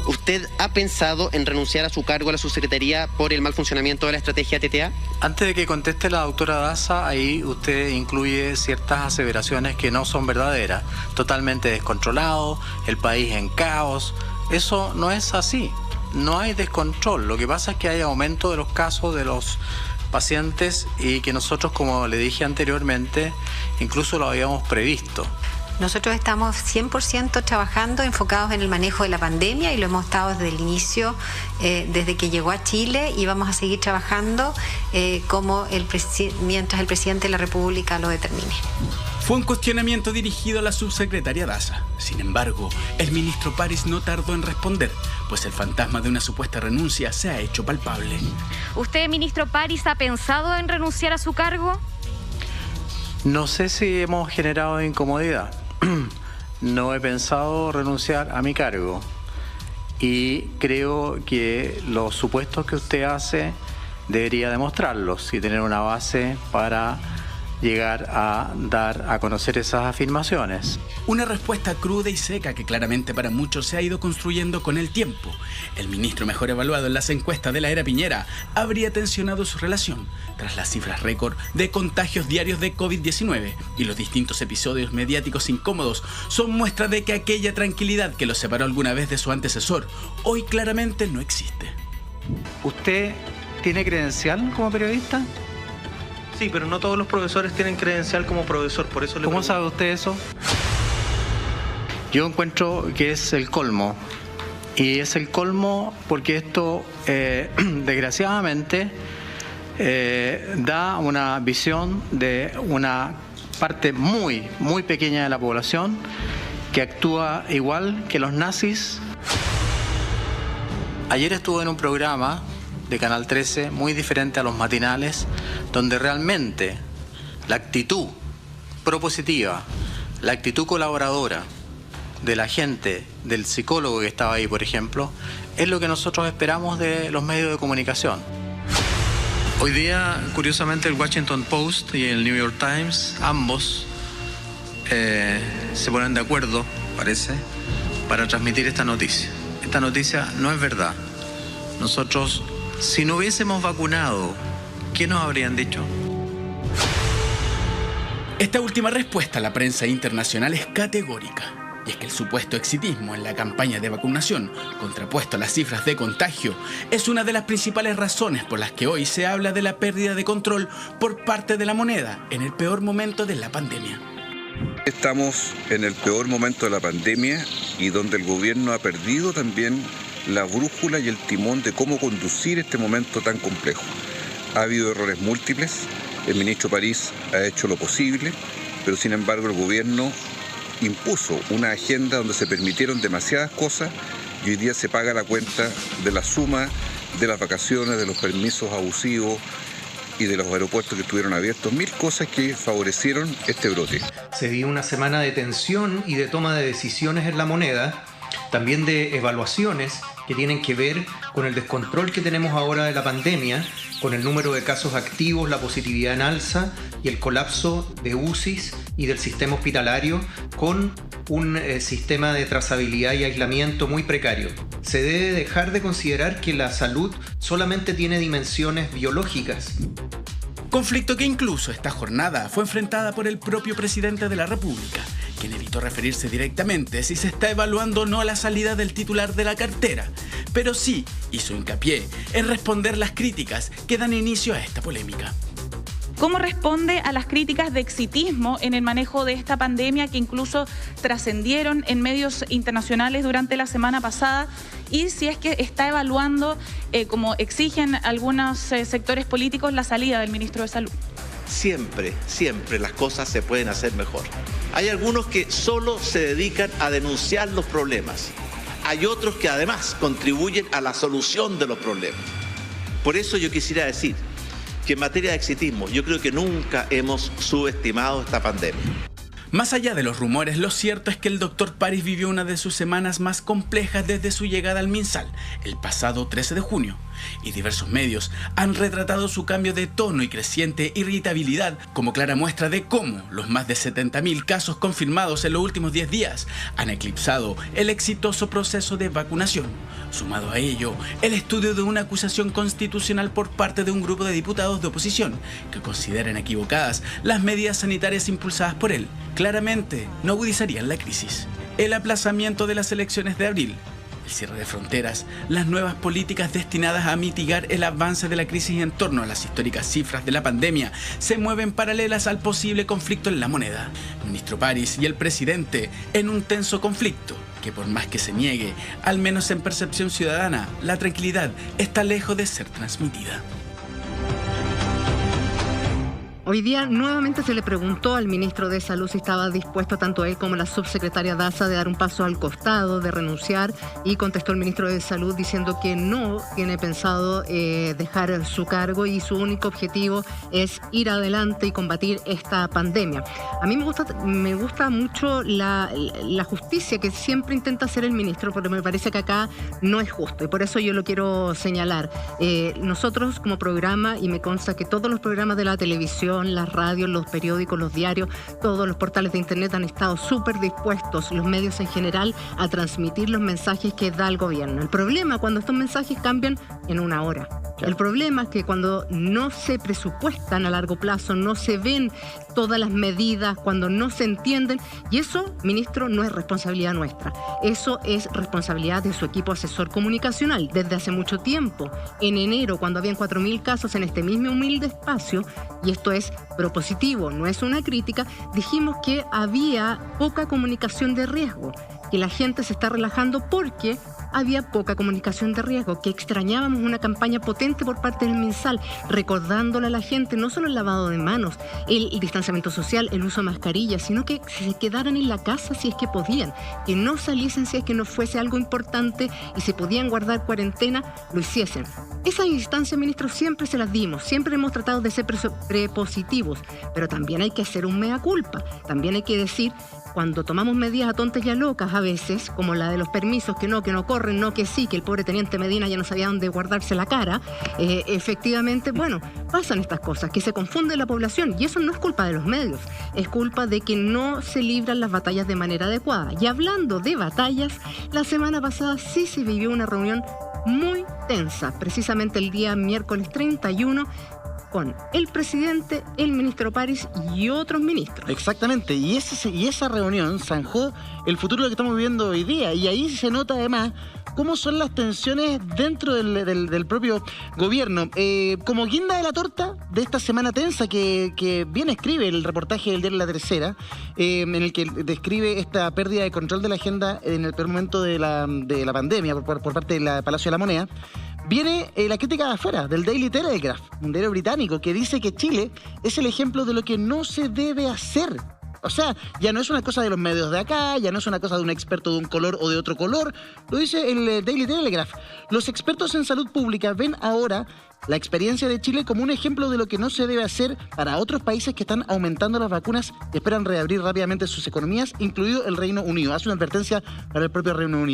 ¿Usted ha pensado en renunciar a su cargo a la subsecretaría por el mal funcionamiento de la estrategia TTA? Antes de que conteste la doctora Daza, ahí usted incluye ciertas aseveraciones que no son verdaderas. Totalmente descontrolado, el país en caos. Eso no es así. No hay descontrol. Lo que pasa es que hay aumento de los casos de los pacientes y que nosotros, como le dije anteriormente, incluso lo habíamos previsto. Nosotros estamos 100% trabajando enfocados en el manejo de la pandemia y lo hemos estado desde el inicio, desde que llegó a Chile, y vamos a seguir trabajando mientras el presidente de la República lo determine. Fue un cuestionamiento dirigido a la subsecretaria Daza. Sin embargo, el ministro París no tardó en responder, pues el fantasma de una supuesta renuncia se ha hecho palpable. ¿Usted, ministro París, ha pensado en renunciar a su cargo? No sé si hemos generado incomodidad. No he pensado renunciar a mi cargo y creo que los supuestos que usted hace debería demostrarlos y tener una base para llegar a dar a conocer esas afirmaciones. Una respuesta cruda y seca que claramente para muchos se ha ido construyendo con el tiempo. El ministro mejor evaluado en las encuestas de la era Piñera habría tensionado su relación tras las cifras récord de contagios diarios de COVID-19, y los distintos episodios mediáticos incómodos son muestra de que aquella tranquilidad que lo separó alguna vez de su antecesor hoy claramente no existe. ¿Usted tiene credencial como periodista? Sí, pero no todos los profesores tienen credencial como profesor, por eso le ¿Cómo pregunto. sabe usted eso? Yo encuentro que es el colmo. Y es el colmo porque esto, desgraciadamente, da una visión de una parte muy, muy pequeña de la población que actúa igual que los nazis. Ayer estuve en un programa de Canal 13, muy diferente a los matinales, donde realmente la actitud propositiva, la actitud colaboradora de la gente, del psicólogo que estaba ahí, por ejemplo, es lo que nosotros esperamos de los medios de comunicación. Hoy día, curiosamente, el Washington Post y el New York Times, ambos, se ponen de acuerdo, parece, para transmitir esta noticia. Esta noticia no es verdad. Nosotros, si no hubiésemos vacunado, ¿qué nos habrían dicho? Esta última respuesta a la prensa internacional es categórica. Y es que el supuesto exitismo en la campaña de vacunación, contrapuesto a las cifras de contagio, es una de las principales razones por las que hoy se habla de la pérdida de control por parte de la moneda en el peor momento de la pandemia. Estamos en el peor momento de la pandemia y donde el gobierno ha perdido también la brújula y el timón de cómo conducir este momento tan complejo. Ha habido errores múltiples, el ministro París ha hecho lo posible, pero sin embargo el gobierno impuso una agenda donde se permitieron demasiadas cosas y hoy día se paga la cuenta de la suma de las vacaciones, de los permisos abusivos y de los aeropuertos que estuvieron abiertos, 1000 cosas que favorecieron este brote. Se vive una semana de tensión y de toma de decisiones en la moneda, también de evaluaciones que tienen que ver con el descontrol que tenemos ahora de la pandemia, con el número de casos activos, la positividad en alza y el colapso de UCIs y del sistema hospitalario, con un sistema de trazabilidad y aislamiento muy precario. Se debe dejar de considerar que la salud solamente tiene dimensiones biológicas. Conflicto que incluso esta jornada fue enfrentada por el propio presidente de la República, quien evitó referirse directamente si se está evaluando o no la salida del titular de la cartera, pero sí hizo hincapié en responder las críticas que dan inicio a esta polémica. ¿Cómo responde a las críticas de exitismo en el manejo de esta pandemia que incluso trascendieron en medios internacionales durante la semana pasada? Y si es que está evaluando, como exigen algunos sectores políticos, la salida del ministro de Salud. Siempre las cosas se pueden hacer mejor. Hay algunos que solo se dedican a denunciar los problemas. Hay otros que además contribuyen a la solución de los problemas. Por eso yo quisiera decir que en materia de exitismo, yo creo que nunca hemos subestimado esta pandemia. Más allá de los rumores, lo cierto es que el doctor París vivió una de sus semanas más complejas desde su llegada al MinSal, el pasado 13 de junio, y diversos medios han retratado su cambio de tono y creciente irritabilidad como clara muestra de cómo los más de 70.000 casos confirmados en los últimos 10 días han eclipsado el exitoso proceso de vacunación. Sumado a ello, el estudio de una acusación constitucional por parte de un grupo de diputados de oposición que consideran equivocadas las medidas sanitarias impulsadas por él, claramente no agudizarían la crisis. El aplazamiento de las elecciones de abril, el cierre de fronteras, las nuevas políticas destinadas a mitigar el avance de la crisis en torno a las históricas cifras de la pandemia se mueven paralelas al posible conflicto en la moneda. El ministro París y el presidente en un tenso conflicto que, por más que se niegue, al menos en percepción ciudadana, la tranquilidad está lejos de ser transmitida. Hoy día nuevamente se le preguntó al ministro de Salud si estaba dispuesto tanto él como la subsecretaria Daza de dar un paso al costado, de renunciar, y contestó el ministro de Salud diciendo que no tiene pensado dejar su cargo y su único objetivo es ir adelante y combatir esta pandemia. A mí me gusta mucho la justicia que siempre intenta hacer el ministro, porque me parece que acá no es justo y por eso yo lo quiero señalar. Nosotros como programa, y me consta que todos los programas de la televisión, las radios, los periódicos, los diarios, todos los portales de internet han estado súper dispuestos, los medios en general, a transmitir los mensajes que da el gobierno. El problema cuando estos mensajes cambian en una hora. El problema es que cuando no se presupuestan a largo plazo, no se ven todas las medidas, cuando no se entienden, y eso, ministro, no es responsabilidad nuestra. Eso es responsabilidad de su equipo asesor comunicacional. Desde hace mucho tiempo, en enero, cuando habían 4.000 casos en este mismo humilde espacio, y esto es propositivo, no es una crítica, dijimos que había poca comunicación de riesgo, que la gente se está relajando porque había poca comunicación de riesgo, que extrañábamos una campaña potente por parte del MinSal, recordándole a la gente no solo el lavado de manos, el distanciamiento social, el uso de mascarillas, sino que se quedaran en la casa si es que podían, que no saliesen si es que no fuese algo importante y si podían guardar cuarentena, lo hiciesen. Esas instancias, ministro, siempre se las dimos, siempre hemos tratado de ser prepositivos, pero también hay que hacer un mea culpa, también hay que decir, cuando tomamos medidas a tontas y a locas a veces, como la de los permisos, que no corren, no que sí, que el pobre teniente Medina ya no sabía dónde guardarse la cara, efectivamente, bueno, pasan estas cosas, que se confunde la población, y eso no es culpa de los medios, es culpa de que no se libran las batallas de manera adecuada. Y hablando de batallas, la semana pasada sí se vivió una reunión muy tensa, precisamente el día miércoles 31, con el presidente, el ministro París y otros ministros. Exactamente, y esa reunión zanjó el futuro de lo que estamos viviendo hoy día, y ahí se nota además cómo son las tensiones dentro del propio gobierno. Como guinda de la torta de esta semana tensa que bien escribe el reportaje del diario La Tercera, en el que describe esta pérdida de control de la agenda en el peor momento de la pandemia por parte del Palacio de la Moneda, viene la crítica de afuera, del Daily Telegraph, un diario británico, que dice que Chile es el ejemplo de lo que no se debe hacer. O sea, ya no es una cosa de los medios de acá, ya no es una cosa de un experto de un color o de otro color, lo dice el Daily Telegraph. Los expertos en salud pública ven ahora la experiencia de Chile como un ejemplo de lo que no se debe hacer para otros países que están aumentando las vacunas y esperan reabrir rápidamente sus economías, incluido el Reino Unido. Hace una advertencia para el propio Reino Unido.